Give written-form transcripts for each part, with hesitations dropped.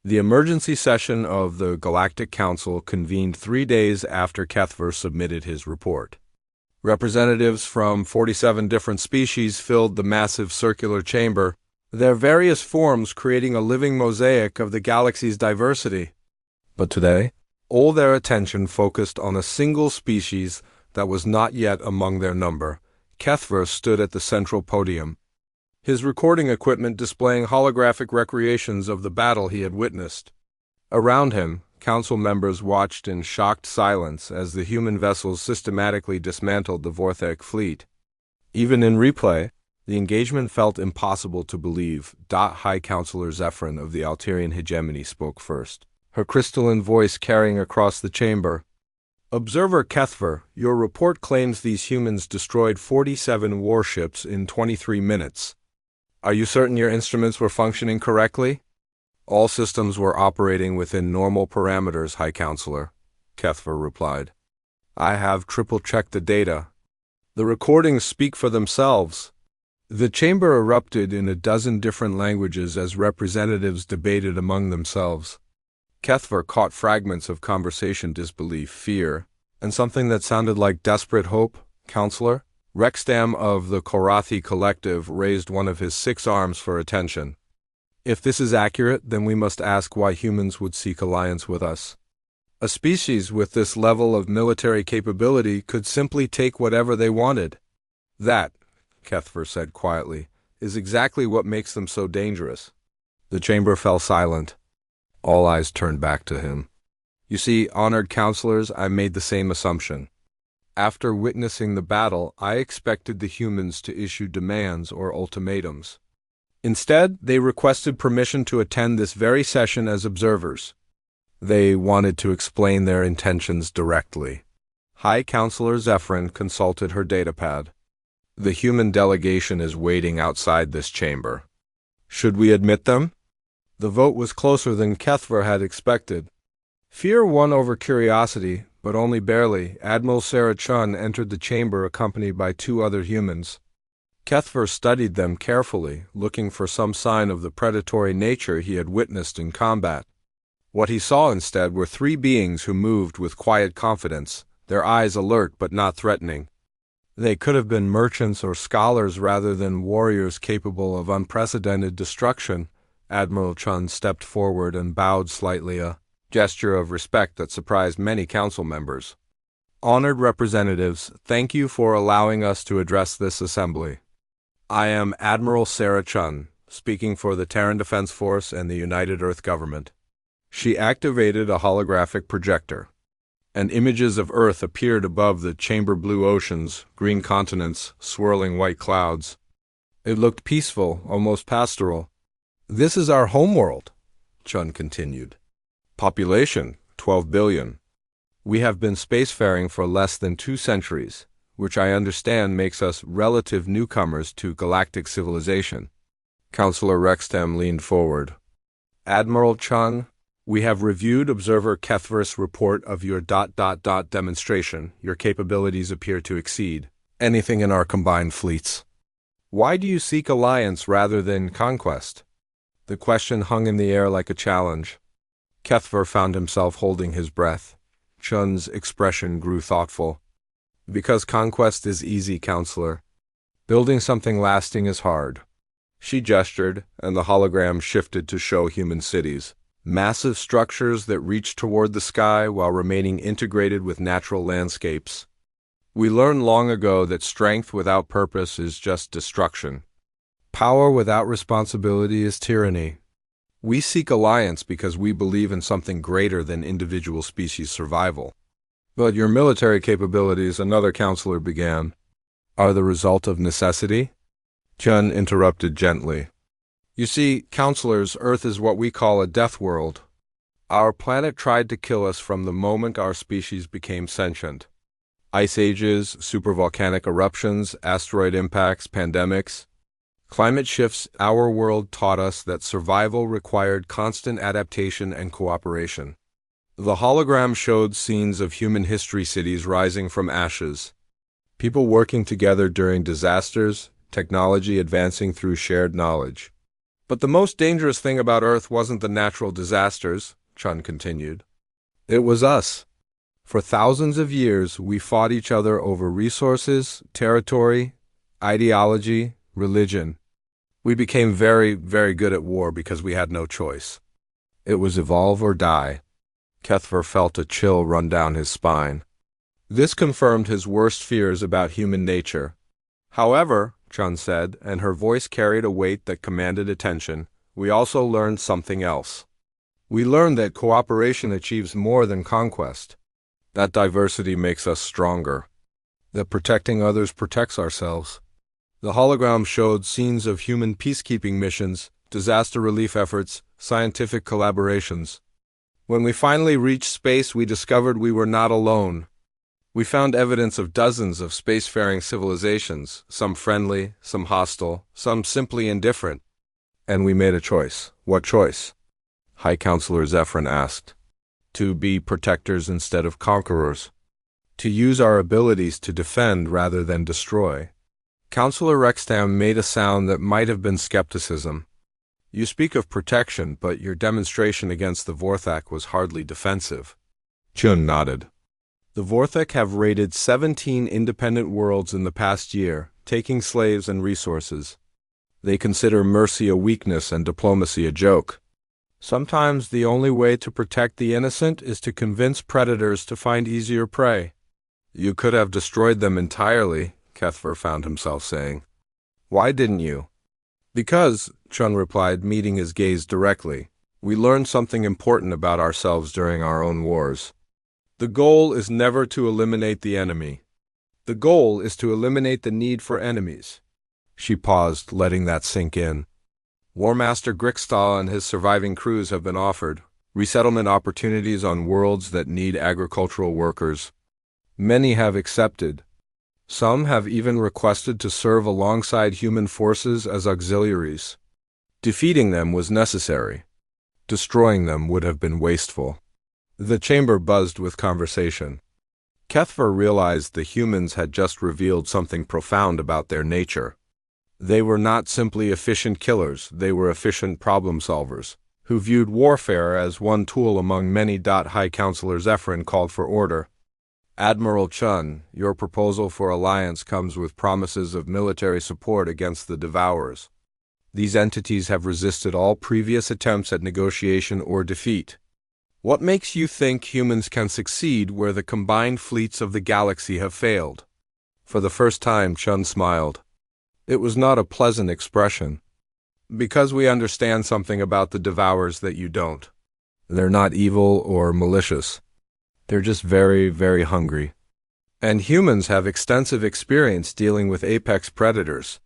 The emergency session of the Galactic Council convened 3 days after Kethver submitted his report. Representatives from 47 different species filled the massive circular chamber, their various forms creating a living mosaic of the galaxy's diversity. But today, all their attention focused on a single species that was not yet among their number. Kethver stood at the central podium, his recording equipment displaying holographic recreations of the battle he had witnessed. Around him, council members watched in shocked silence as the human vessels systematically dismantled the Vorthek fleet. Even in replay, the engagement felt impossible to believe. High Counselor Zephyrin of the Alterian hegemony spoke first, her crystalline voice carrying across the chamber. Observer Kethver, your report claims these humans destroyed 47 warships in 23 minutes. Are you certain your instruments were functioning correctly? All systems were operating within normal parameters, High Counselor, Kethver replied. I have triple-checked the data. The recordings speak for themselves. The chamber erupted in a dozen different languages as representatives debated among themselves. Kethver caught fragments of conversation, disbelief, fear, and something that sounded like desperate hope. Counselor, Rexdam of the Korathi Collective raised one of his 6 arms for attention. If this is accurate, then we must ask why humans would seek alliance with us. A species with this level of military capability could simply take whatever they wanted. That, Kethver said quietly, is exactly what makes them so dangerous. The chamber fell silent. All eyes turned back to him. You see, honored counselors, I made the same assumption. After witnessing the battle, I expected the humans to issue demands or ultimatums. Instead, they requested permission to attend this very session as observers. They wanted to explain their intentions directly. High Counselor Zephyrin consulted her datapad. The human delegation is waiting outside this chamber. Should we admit them? The vote was closer than Kethver had expected. Fear won over curiosity, but only barely. Admiral Sarah Chun entered the chamber accompanied by 2 other humans. Kethver studied them carefully, looking for some sign of the predatory nature he had witnessed in combat. What he saw instead were 3 beings who moved with quiet confidence, their eyes alert but not threatening. They could have been merchants or scholars rather than warriors capable of unprecedented destruction. Admiral Chun stepped forward and bowed slightly, a gesture of respect that surprised many council members. Honored representatives, thank you for allowing us to address this assembly. I am Admiral Sarah Chun, speaking for the Terran Defense Force and the United Earth Government. She activated a holographic projector, and images of Earth appeared above the chamber blue oceans, green continents, swirling white clouds. It looked peaceful, almost pastoral. This is our homeworld, Chun continued. Population, 12 billion. We have been spacefaring for less than 2 centuries, which I understand makes us relative newcomers to galactic civilization. Counselor Rexdam leaned forward. Admiral Chun, we have reviewed Observer Kethver's report of your ... demonstration. Your capabilities appear to exceed anything in our combined fleets. Why do you seek alliance rather than conquest? The question hung in the air like a challenge. Kethver found himself holding his breath. Chun's expression grew thoughtful. Because conquest is easy, Counselor. Building something lasting is hard. She gestured, and the hologram shifted to show human cities. Massive structures that reached toward the sky while remaining integrated with natural landscapes. We learned long ago that strength without purpose is just destruction. Power without responsibility is tyranny. We seek alliance because we believe in something greater than individual species survival. But your military capabilities, another counselor began, are the result of necessity? Chun interrupted gently. You see, counselors, Earth is what we call a death world. Our planet tried to kill us from the moment our species became sentient. Ice ages, supervolcanic eruptions, asteroid impacts, pandemics. Climate shifts, our world taught us that survival required constant adaptation and cooperation. The hologram showed scenes of human history cities rising from ashes. People working together during disasters, technology advancing through shared knowledge. But the most dangerous thing about Earth wasn't the natural disasters, Chun continued. It was us. For thousands of years, we fought each other over resources, territory, ideology, religion. We became very, very good at war because we had no choice. It was evolve or die. Kethver felt a chill run down his spine. This confirmed his worst fears about human nature. However, Chun said, and her voice carried a weight that commanded attention, we also learned something else. We learned that cooperation achieves more than conquest. That diversity makes us stronger. That protecting others protects ourselves. The hologram showed scenes of human peacekeeping missions, disaster relief efforts, scientific collaborations. When we finally reached space, we discovered we were not alone. We found evidence of dozens of spacefaring civilizations, some friendly, some hostile, some simply indifferent. And we made a choice. What choice? High Counselor Zephyrin asked. To be protectors instead of conquerors. To use our abilities to defend rather than destroy. Counselor Rextam made a sound that might have been skepticism. You speak of protection, but your demonstration against the Vorthak was hardly defensive. Chun nodded. The Vorthak have raided 17 independent worlds in the past year, taking slaves and resources. They consider mercy a weakness and diplomacy a joke. Sometimes the only way to protect the innocent is to convince predators to find easier prey. You could have destroyed them entirely, Kethver found himself saying. Why didn't you? Because, Chun replied, meeting his gaze directly, we learned something important about ourselves during our own wars. The goal is never to eliminate the enemy. The goal is to eliminate the need for enemies. She paused, letting that sink in. War Master Grickstall and his surviving crews have been offered resettlement opportunities on worlds that need agricultural workers. Many have accepted. Some have even requested to serve alongside human forces as auxiliaries. Defeating them was necessary. Destroying them would have been wasteful. The chamber buzzed with conversation. Kethver realized the humans had just revealed something profound about their nature. They were not simply efficient killers, they were efficient problem solvers, who viewed warfare as one tool among many. High Counselor Zephyrin called for order. Admiral Chun, your proposal for alliance comes with promises of military support against the Devourers. These entities have resisted all previous attempts at negotiation or defeat. What makes you think humans can succeed where the combined fleets of the galaxy have failed? For the first time, Chun smiled. It was not a pleasant expression. Because we understand something about the Devourers that you don't. They're not evil or malicious. They're just very, very hungry. And humans have extensive experience dealing with apex predators.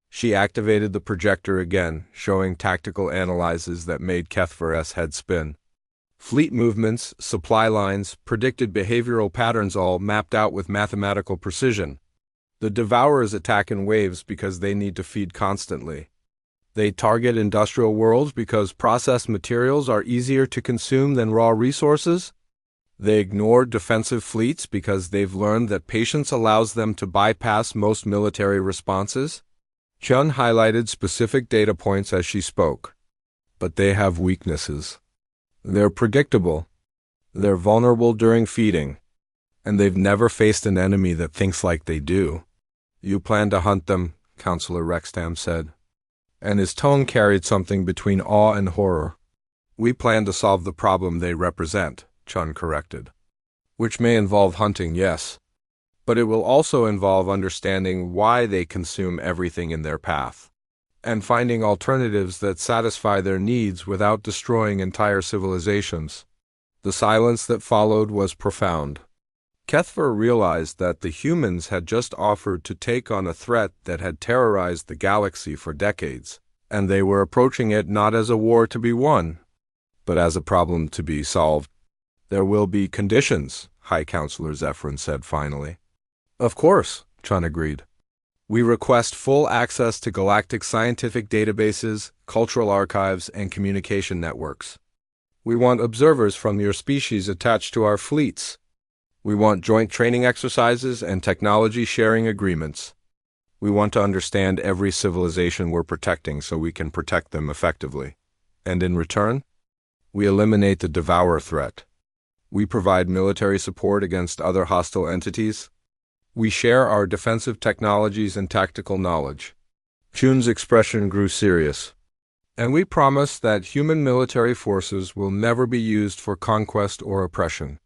She activated the projector again, showing tactical analyses that made Kethver's head spin. Fleet movements, supply lines, predicted behavioral patterns all mapped out with mathematical precision. The Devourers attack in waves because they need to feed constantly. They target industrial worlds because processed materials are easier to consume than raw resources. They ignore defensive fleets because they've learned that patience allows them to bypass most military responses. Chun highlighted specific data points as she spoke. But they have weaknesses. They're predictable. They're vulnerable during feeding. And they've never faced an enemy that thinks like they do. You plan to hunt them, Counselor Rextam said. And his tone carried something between awe and horror. We plan to solve the problem they represent, Chun corrected. Which may involve hunting, yes. But it will also involve understanding why they consume everything in their path. And finding alternatives that satisfy their needs without destroying entire civilizations. The silence that followed was profound. Kethver realized that the humans had just offered to take on a threat that had terrorized the galaxy for decades, and they were approaching it not as a war to be won, but as a problem to be solved. There will be conditions, High Counselor Zephyrin said finally. Of course, Chun agreed. We request full access to galactic scientific databases, cultural archives, and communication networks. We want observers from your species attached to our fleets. We want joint training exercises and technology sharing agreements. We want to understand every civilization we're protecting so we can protect them effectively. And in return, we eliminate the devourer threat. We provide military support against other hostile entities. We share our defensive technologies and tactical knowledge. Jun's expression grew serious. And we promise that human military forces will never be used for conquest or oppression.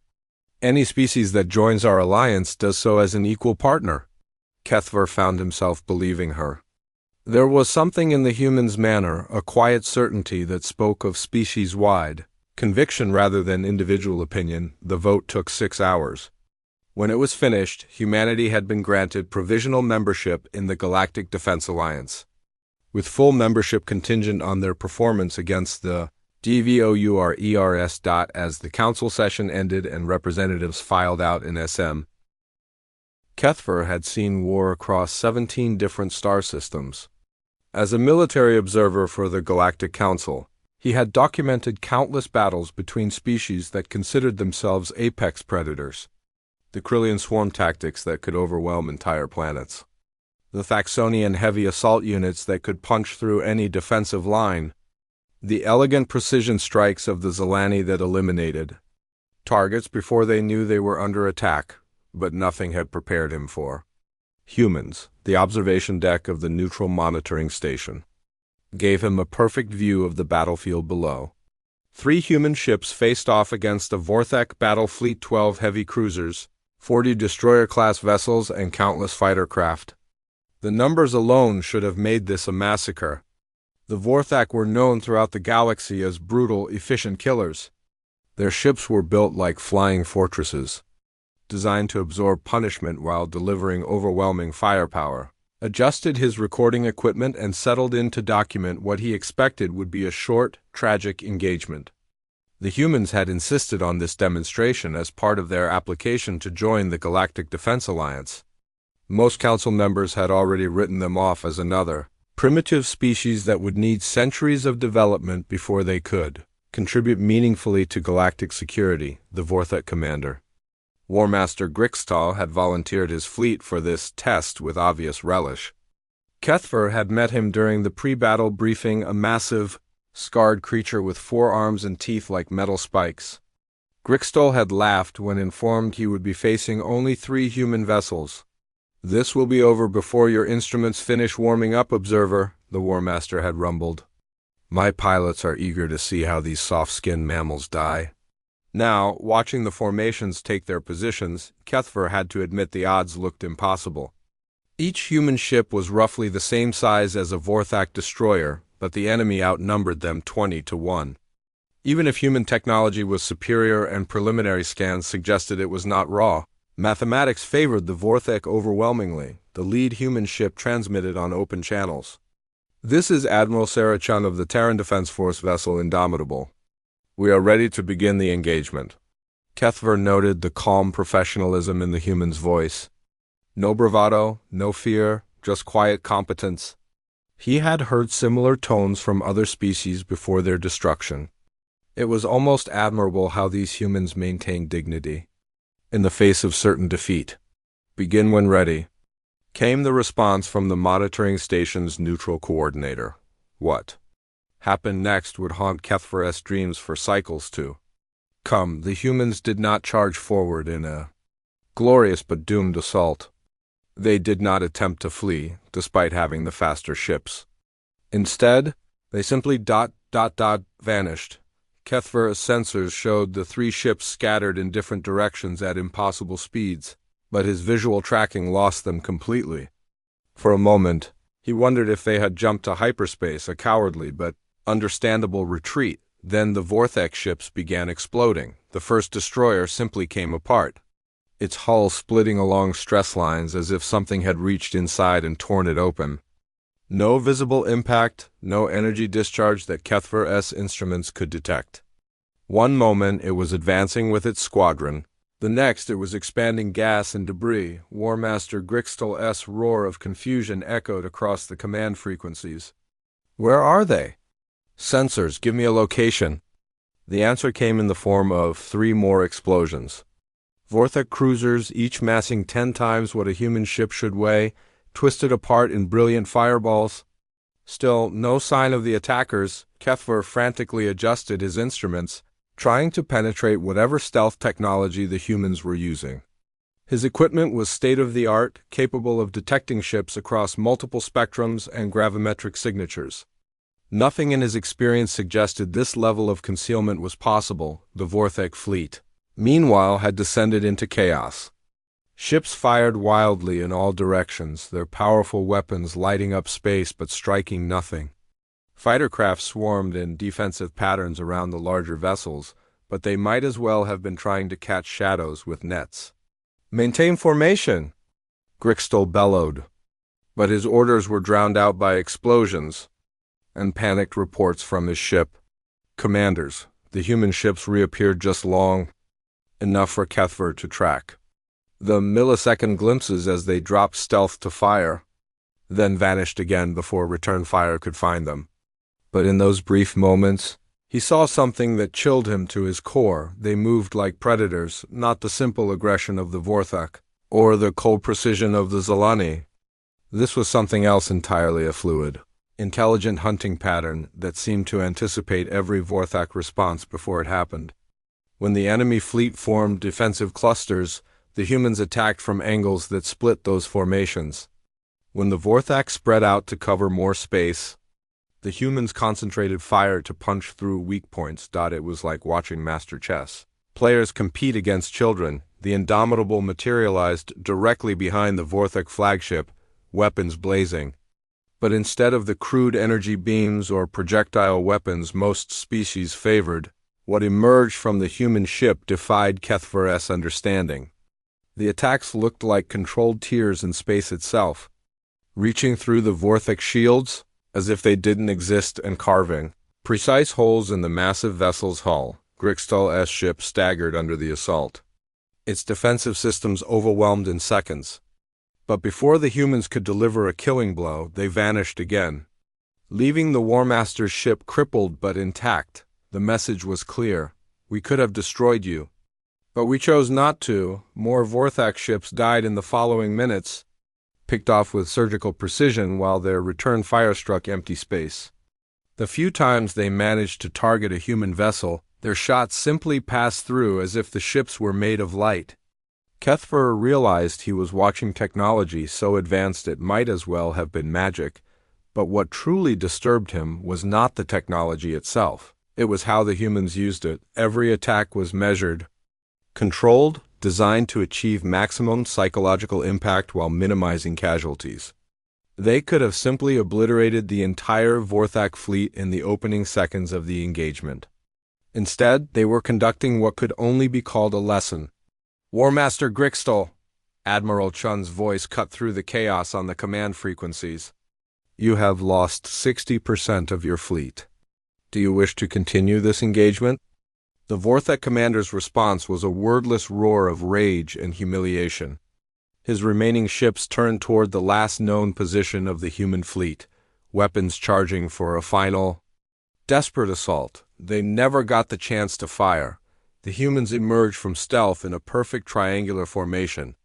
Any species that joins our alliance does so as an equal partner. Kethver found himself believing her. There was something in the human's manner, a quiet certainty that spoke of species-wide conviction rather than individual opinion. The vote took 6 hours. When it was finished, humanity had been granted provisional membership in the Galactic Defense Alliance, with full membership contingent on their performance against the DVOURERS. As the council session ended and representatives filed out in SM, Kethver had seen war across 17 different star systems. As a military observer for the Galactic Council, he had documented countless battles between species that considered themselves apex predators. The Krillian swarm tactics that could overwhelm entire planets. The Thaxonian heavy assault units that could punch through any defensive line. The elegant precision strikes of the Zilani that eliminated targets before they knew they were under attack, but nothing had prepared him for humans. The observation deck of the neutral monitoring station gave him a perfect view of the battlefield below. 3 human ships faced off against a Vorthek battle fleet, 12 heavy cruisers, 40 destroyer-class vessels, and countless fighter craft. The numbers alone should have made this a massacre. The Vorthek were known throughout the galaxy as brutal, efficient killers. Their ships were built like flying fortresses, designed to absorb punishment while delivering overwhelming firepower. Adjusted his recording equipment and settled in to document what he expected would be a short, tragic engagement. The humans had insisted on this demonstration as part of their application to join the Galactic Defense Alliance. Most council members had already written them off as another primitive species that would need centuries of development before they could contribute meaningfully to galactic security. The Vorthek commander, War Master Grixtal, had volunteered his fleet for this test with obvious relish. Kethver had met him during the pre-battle briefing, a massive, scarred creature with 4 arms and teeth like metal spikes. Grixtal had laughed when informed he would be facing only 3 human vessels. "This will be over before your instruments finish warming up, observer," the War Master had rumbled. "My pilots are eager to see how these soft-skinned mammals die." Now, watching the formations take their positions, Kethver had to admit the odds looked impossible. Each human ship was roughly the same size as a Vorthak destroyer, but the enemy outnumbered them 20 to 1. Even if human technology was superior and preliminary scans suggested it was not raw, mathematics favored the Vorthek overwhelmingly. The lead human ship transmitted on open channels. "This is Admiral Sarah Chun of the Terran Defense Force vessel Indomitable. We are ready to begin the engagement." Kethver noted the calm professionalism in the human's voice. No bravado, no fear, just quiet competence. He had heard similar tones from other species before their destruction. It was almost admirable how these humans maintained dignity in the face of certain defeat. "Begin when ready," came the response from the monitoring station's neutral coordinator. What happened next would haunt Kethver's dreams for cycles to come. The humans did not charge forward in a glorious but doomed assault. They did not attempt to flee, despite having the faster ships. Instead, they simply vanished. Kethver's sensors showed the 3 ships scattered in different directions at impossible speeds, but his visual tracking lost them completely. For a moment, he wondered if they had jumped to hyperspace, a cowardly but understandable retreat. Then the Vorthek ships began exploding. The first destroyer simply came apart, its hull splitting along stress lines as if something had reached inside and torn it open. No visible impact, no energy discharge that Kethver's instruments could detect. One moment it was advancing with its squadron, the next it was expanding gas and debris. War Master Grixtal's roar of confusion echoed across the command frequencies. "Where are they?" "Sensors, give me a location." The answer came in the form of 3 more explosions. Vorthek cruisers, each massing 10 times what a human ship should weigh, twisted apart in brilliant fireballs. Still, no sign of the attackers. Kethver frantically adjusted his instruments, trying to penetrate whatever stealth technology the humans were using. His equipment was state-of-the-art, capable of detecting ships across multiple spectrums and gravimetric signatures. Nothing in his experience suggested this level of concealment was possible. The Vorthek fleet, meanwhile, had descended into chaos. Ships fired wildly in all directions, their powerful weapons lighting up space but striking nothing. Fighter craft swarmed in defensive patterns around the larger vessels, but they might as well have been trying to catch shadows with nets. "Maintain formation!" Grixtol bellowed, but his orders were drowned out by explosions and panicked reports from his ship. "Commanders, the human ships reappeared just long enough for Kethver to track. The millisecond glimpses as they dropped stealth to fire, then vanished again before return fire could find them. But in those brief moments, he saw something that chilled him to his core. They moved like predators, not the simple aggression of the Vorthak, or the cold precision of the Zalani. This was something else entirely, a fluid, intelligent hunting pattern that seemed to anticipate every Vorthak response before it happened. When the enemy fleet formed defensive clusters, the humans attacked from angles that split those formations. When the Vorthak spread out to cover more space, the humans concentrated fire to punch through weak points. It was like watching master chess. Players compete against children. The Indomitable materialized directly behind the Vorthak flagship, weapons blazing. But instead of the crude energy beams or projectile weapons most species favored, what emerged from the human ship defied Kethver's understanding. The attacks looked like controlled tears in space itself, reaching through the Vorthak shields as if they didn't exist and carving precise holes in the massive vessel's hull. Grixtol's ship staggered under the assault, its defensive systems overwhelmed in seconds. But before the humans could deliver a killing blow, they vanished again, leaving the War Master's ship crippled but intact. The message was clear: we could have destroyed you, but we chose not to. More Vorthak ships died in the following minutes, picked off with surgical precision while their return fire struck empty space. The few times they managed to target a human vessel, their shots simply passed through as if the ships were made of light. Kethver realized he was watching technology so advanced it might as well have been magic, but what truly disturbed him was not the technology itself. It was how the humans used it. Every attack was measured, controlled, designed to achieve maximum psychological impact while minimizing casualties. They could have simply obliterated the entire Vorthak fleet in the opening seconds of the engagement. Instead, they were conducting what could only be called a lesson. "War Master Grixtol," Admiral Chun's voice cut through the chaos on the command frequencies. "You have lost 60% of your fleet. Do you wish to continue this engagement?" The Vorthak commander's response was a wordless roar of rage and humiliation. His remaining ships turned toward the last known position of the human fleet, weapons charging for a final, desperate assault. They never got the chance to fire. The humans emerged from stealth in a perfect triangular formation,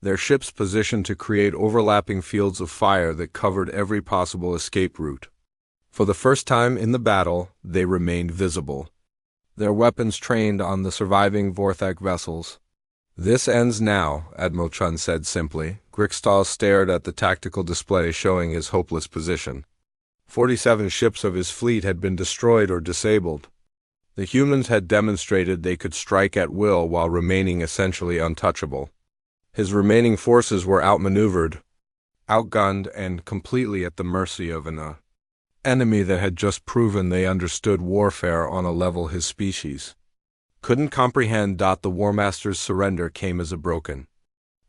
their ships positioned to create overlapping fields of fire that covered every possible escape route. For the first time in the battle, they remained visible, their weapons trained on the surviving Vorthak vessels. "This ends now," Admiral Chun said simply. Grixtol stared at the tactical display showing his hopeless position. 47 ships of his fleet had been destroyed or disabled. The humans had demonstrated they could strike at will while remaining essentially untouchable. His remaining forces were outmaneuvered, outgunned, and completely at the mercy of an enemy that had just proven they understood warfare on a level his species couldn't comprehend. The War Master's surrender came as a broken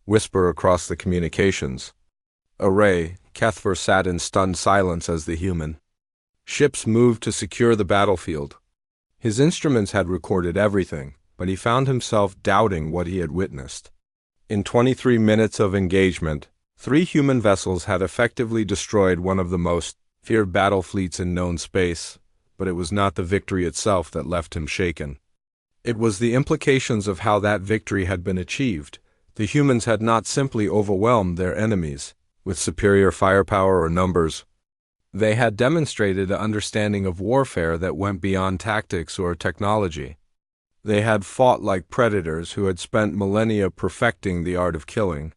whisper across the communications array. Kethver sat in stunned silence as the human ships moved to secure the battlefield. His instruments had recorded everything, but he found himself doubting what he had witnessed. In 23 minutes of engagement, 3 human vessels had effectively destroyed one of the most feared battle fleets in known space, but it was not the victory itself that left him shaken. It was the implications of how that victory had been achieved. The humans had not simply overwhelmed their enemies, with superior firepower or numbers. They had demonstrated an understanding of warfare that went beyond tactics or technology. They had fought like predators who had spent millennia perfecting the art of killing.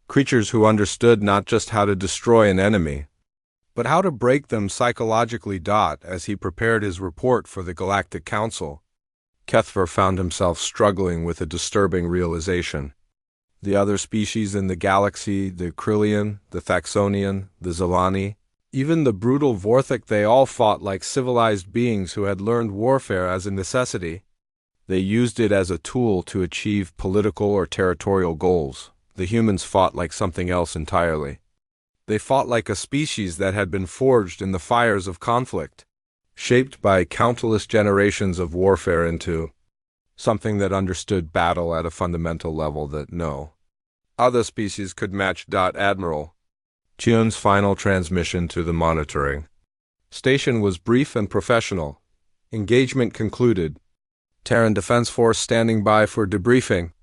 Creatures who understood not just how to destroy an enemy, but how to break them psychologically. As he prepared his report for the Galactic Council, Kethver found himself struggling with a disturbing realization. The other species in the galaxy, the Krillian, the Thaxonian, the Zelani, even the brutal Vorthik, they all fought like civilized beings who had learned warfare as a necessity. They used it as a tool to achieve political or territorial goals. The humans fought like something else entirely. They fought like a species that had been forged in the fires of conflict, shaped by countless generations of warfare into something that understood battle at a fundamental level that no other species could match. Admiral Chion's final transmission to the monitoring station was brief and professional. Engagement concluded. Terran Defense Force standing by for debriefing.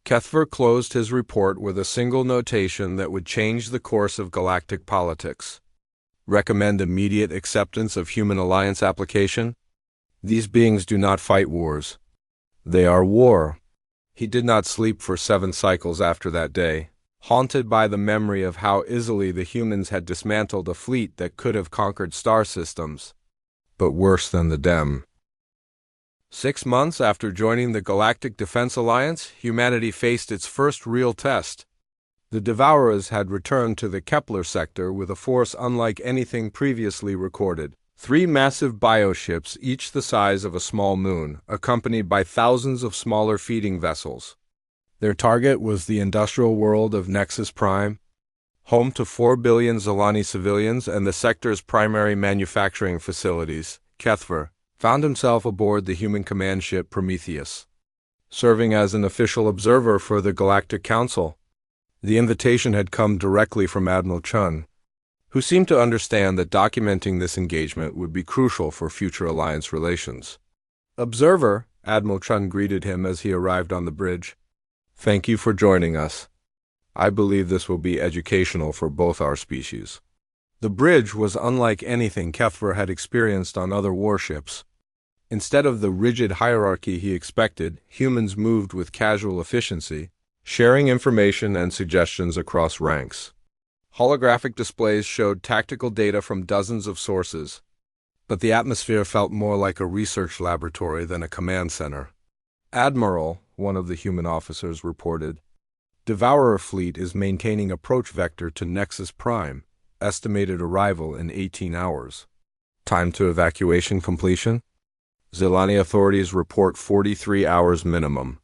Kethver closed his report with a single notation that would change the course of galactic politics. Recommend immediate acceptance of human alliance application. These beings do not fight wars. They are war. He did not sleep for 7 cycles after that day, haunted by the memory of how easily the humans had dismantled a fleet that could have conquered star systems. But worse than the Dem. 6 months after joining the Galactic Defense Alliance, humanity faced its first real test. The Devourers had returned to the Kepler sector with a force unlike anything previously recorded. 3 massive bioships, each the size of a small moon, accompanied by thousands of smaller feeding vessels. Their target was the industrial world of Nexus Prime, home to 4 billion Zelani civilians and the sector's primary manufacturing facilities. Kethver found himself aboard the human command ship Prometheus, serving as an official observer for the Galactic Council. The invitation had come directly from Admiral Chun, who seemed to understand that documenting this engagement would be crucial for future alliance relations. Observer, Admiral Chun greeted him as he arrived on the bridge. Thank you for joining us. I believe this will be educational for both our species. The bridge was unlike anything Kethver had experienced on other warships. Instead of the rigid hierarchy he expected, humans moved with casual efficiency, sharing information and suggestions across ranks. Holographic displays showed tactical data from dozens of sources, but the atmosphere felt more like a research laboratory than a command center. Admiral, one of the human officers reported, Devourer fleet is maintaining approach vector to Nexus Prime, estimated arrival in 18 hours. Time to evacuation completion? Zelani authorities report 43 hours minimum.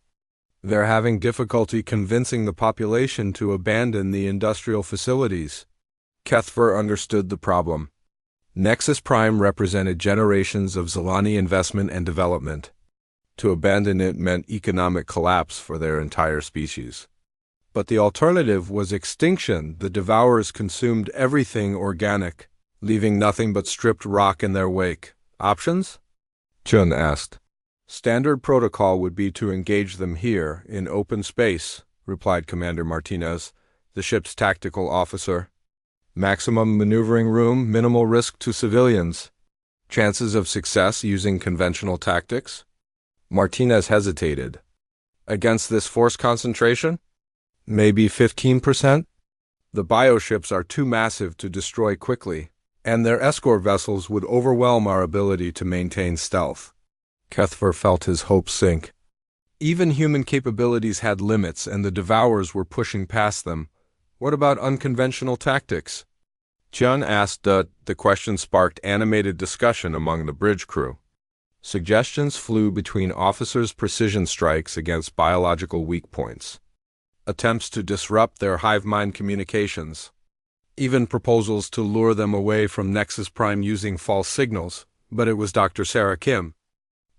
They're having difficulty convincing the population to abandon the industrial facilities. Kethver understood the problem. Nexus Prime represented generations of Zelani investment and development. To abandon it meant economic collapse for their entire species. But the alternative was extinction. The Devourers consumed everything organic, leaving nothing but stripped rock in their wake. Options? Chun asked. Standard protocol would be to engage them here, in open space, replied Commander Martinez, the ship's tactical officer. Maximum maneuvering room, minimal risk to civilians. Chances of success using conventional tactics? Martinez hesitated. Against this force concentration? Maybe 15%? The bioships are too massive to destroy quickly, and their escort vessels would overwhelm our ability to maintain stealth. Kethver felt his hopes sink. Even human capabilities had limits, and the Devourers were pushing past them. What about unconventional tactics? Chun asked. The question sparked animated discussion among the bridge crew. Suggestions flew between officers' precision strikes against biological weak points, attempts to disrupt their hive mind communications, even proposals to lure them away from Nexus Prime using false signals. But it was Dr. Sarah Kim,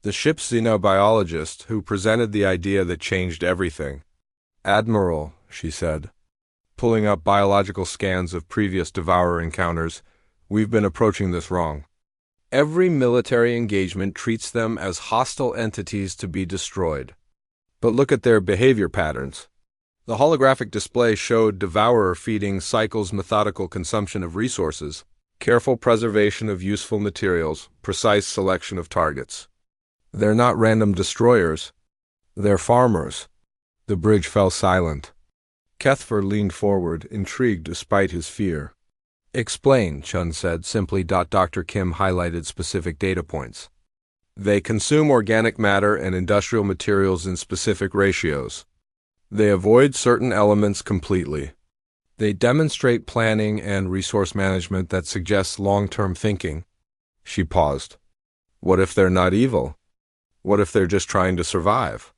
the ship's xenobiologist, who presented the idea that changed everything. Admiral, she said, pulling up biological scans of previous Devourer encounters, we've been approaching this wrong. Every military engagement treats them as hostile entities to be destroyed. But look at their behavior patterns. The holographic display showed Devourer feeding Cycle's methodical consumption of resources, careful preservation of useful materials, precise selection of targets. They're not random destroyers. They're farmers. The bridge fell silent. Kethver leaned forward, intrigued despite his fear. Explain, Chun said simply. Dr. Kim highlighted specific data points. They consume organic matter and industrial materials in specific ratios. They avoid certain elements completely. They demonstrate planning and resource management that suggests long-term thinking. She paused. What if they're not evil? What if they're just trying to survive?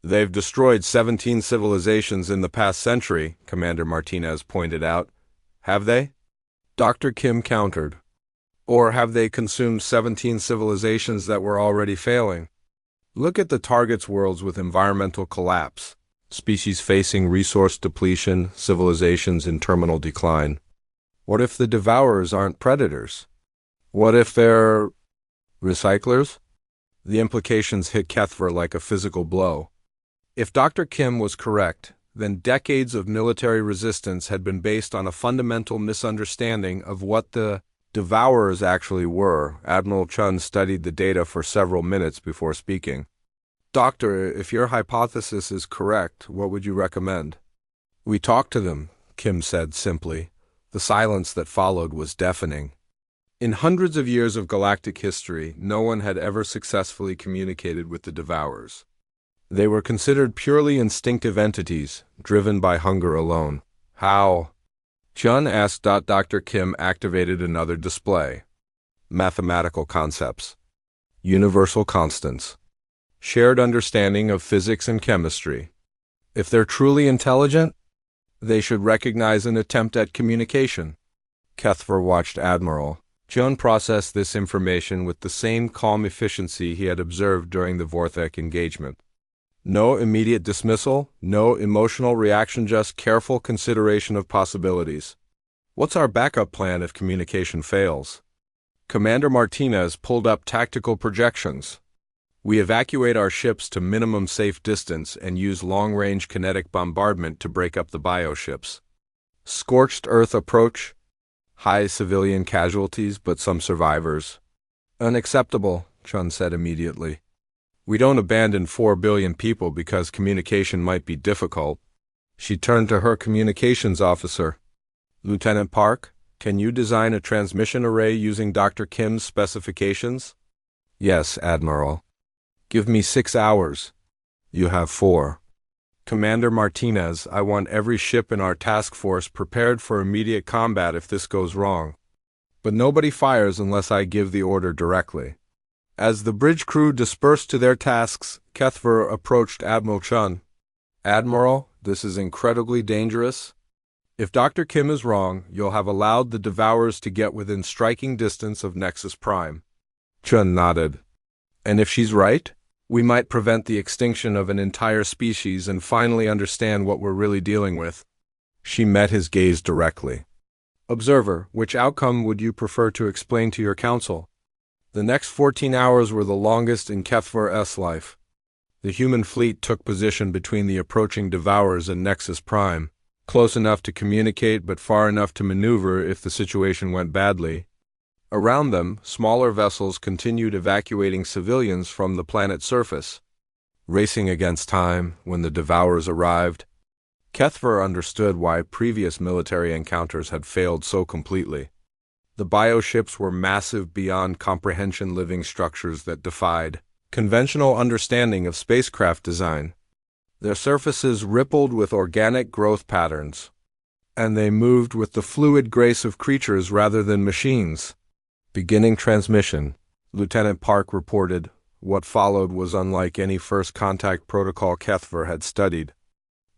They've destroyed 17 civilizations in the past century, Commander Martinez pointed out. Have they? Dr. Kim countered. Or have they consumed 17 civilizations that were already failing? Look at the target's worlds with environmental collapse, species facing resource depletion, civilizations in terminal decline. What if the Devourers aren't predators? What if they're recyclers? The implications hit Kethver like a physical blow. If Dr. Kim was correct, then decades of military resistance had been based on a fundamental misunderstanding of what the Devourers actually were. Admiral Chun studied the data for several minutes before speaking. Doctor, if your hypothesis is correct, what would you recommend? We talked to them, Kim said simply. The silence that followed was deafening. In hundreds of years of galactic history, no one had ever successfully communicated with the Devourers. They were considered purely instinctive entities, driven by hunger alone. How? Chun asked. Dr. Kim activated another display. Mathematical concepts. Universal constants. Shared understanding of physics and chemistry. If they're truly intelligent, they should recognize an attempt at communication. Kethver watched Admiral Chun process this information with the same calm efficiency he had observed during the Vorthek engagement. No immediate dismissal, no emotional reaction, just careful consideration of possibilities. What's our backup plan if communication fails? Commander Martinez pulled up tactical projections. We evacuate our ships to minimum safe distance and use long-range kinetic bombardment to break up the bioships. Scorched Earth approach. High civilian casualties, but some survivors. Unacceptable, Chun said immediately. We don't abandon 4 billion people because communication might be difficult. She turned to her communications officer. Lieutenant Park, can you design a transmission array using Dr. Kim's specifications? Yes, Admiral. Give me 6 hours. You have 4. Commander Martinez, I want every ship in our task force prepared for immediate combat if this goes wrong. But nobody fires unless I give the order directly. As the bridge crew dispersed to their tasks, Kethver approached Admiral Chun. Admiral, this is incredibly dangerous. If Dr. Kim is wrong, you'll have allowed the Devourers to get within striking distance of Nexus Prime. Chun nodded. And if she's right, we might prevent the extinction of an entire species and finally understand what we're really dealing with. She met his gaze directly. Observer, which outcome would you prefer to explain to your council? The next 14 hours were the longest in Kethver's life. The human fleet took position between the approaching Devourers and Nexus Prime, close enough to communicate but far enough to maneuver if the situation went badly. Around them, smaller vessels continued evacuating civilians from the planet's surface. Racing against time, when the Devourers arrived, Kethver understood why previous military encounters had failed so completely. The bioships were massive, beyond comprehension living structures that defied conventional understanding of spacecraft design. Their surfaces rippled with organic growth patterns, and they moved with the fluid grace of creatures rather than machines. Beginning transmission, Lieutenant Park reported. What followed was unlike any first contact protocol Kethver had studied.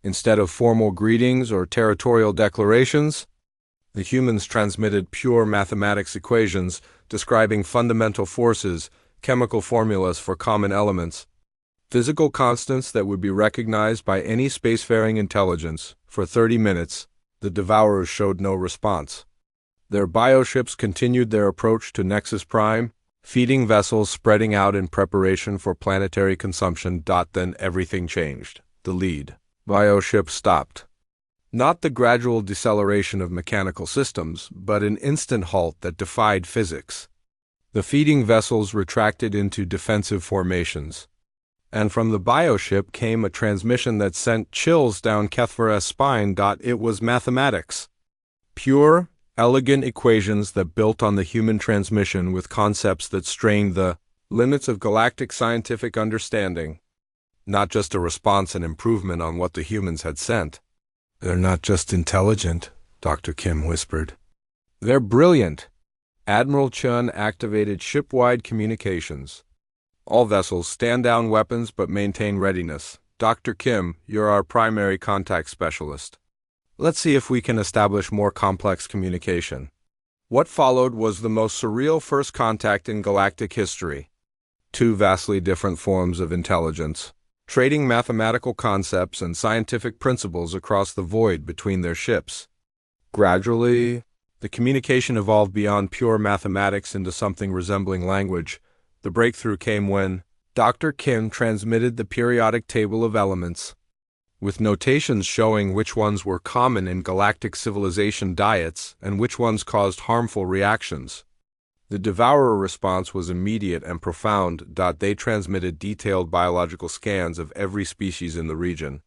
Instead of formal greetings or territorial declarations, the humans transmitted pure mathematics equations describing fundamental forces, chemical formulas for common elements, physical constants that would be recognized by any spacefaring intelligence. For 30 minutes, the Devourers showed no response. Their bioships continued their approach to Nexus Prime, feeding vessels spreading out in preparation for planetary consumption. Then everything changed. The lead, Bioship stopped. Not the gradual deceleration of mechanical systems, but an instant halt that defied physics. The feeding vessels retracted into defensive formations. And from the bioship came a transmission that sent chills down Kethvara's spine. It was mathematics. Pure, elegant equations that built on the human transmission with concepts that strained the limits of galactic scientific understanding. Not just a response and improvement on what the humans had sent. "They're not just intelligent," Dr. Kim whispered. "They're brilliant." Admiral Chun activated ship-wide communications. "All vessels, stand down weapons but maintain readiness. Dr. Kim, you're our primary contact specialist. Let's see if we can establish more complex communication." What followed was the most surreal first contact in galactic history. Two vastly different forms of intelligence, trading mathematical concepts and scientific principles across the void between their ships. Gradually, the communication evolved beyond pure mathematics into something resembling language. The breakthrough came when Dr. Kim transmitted the periodic table of elements, with notations showing which ones were common in galactic civilization diets and which ones caused harmful reactions. The Devourer response was immediate and profound. They transmitted detailed biological scans of every species in the region,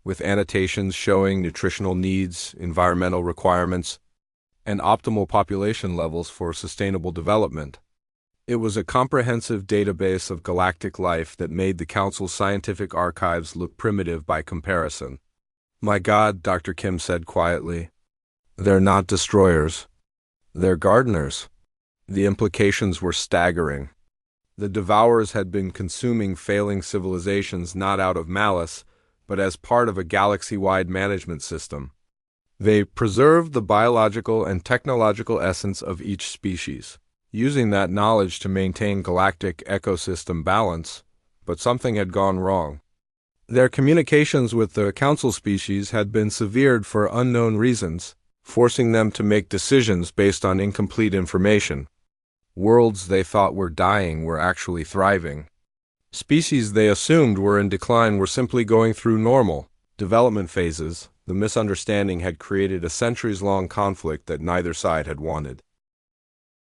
with annotations showing nutritional needs, environmental requirements, and optimal population levels for sustainable development. It was a comprehensive database of galactic life that made the Council's scientific archives look primitive by comparison. "My God," Dr. Kim said quietly, "they're not destroyers. They're gardeners." The implications were staggering. The Devourers had been consuming failing civilizations not out of malice, but as part of a galaxy-wide management system. They preserved the biological and technological essence of each species, using that knowledge to maintain galactic ecosystem balance, but something had gone wrong. Their communications with the Council species had been severed for unknown reasons, forcing them to make decisions based on incomplete information. Worlds they thought were dying were actually thriving. Species they assumed were in decline were simply going through normal development phases. The misunderstanding had created a centuries-long conflict that neither side had wanted.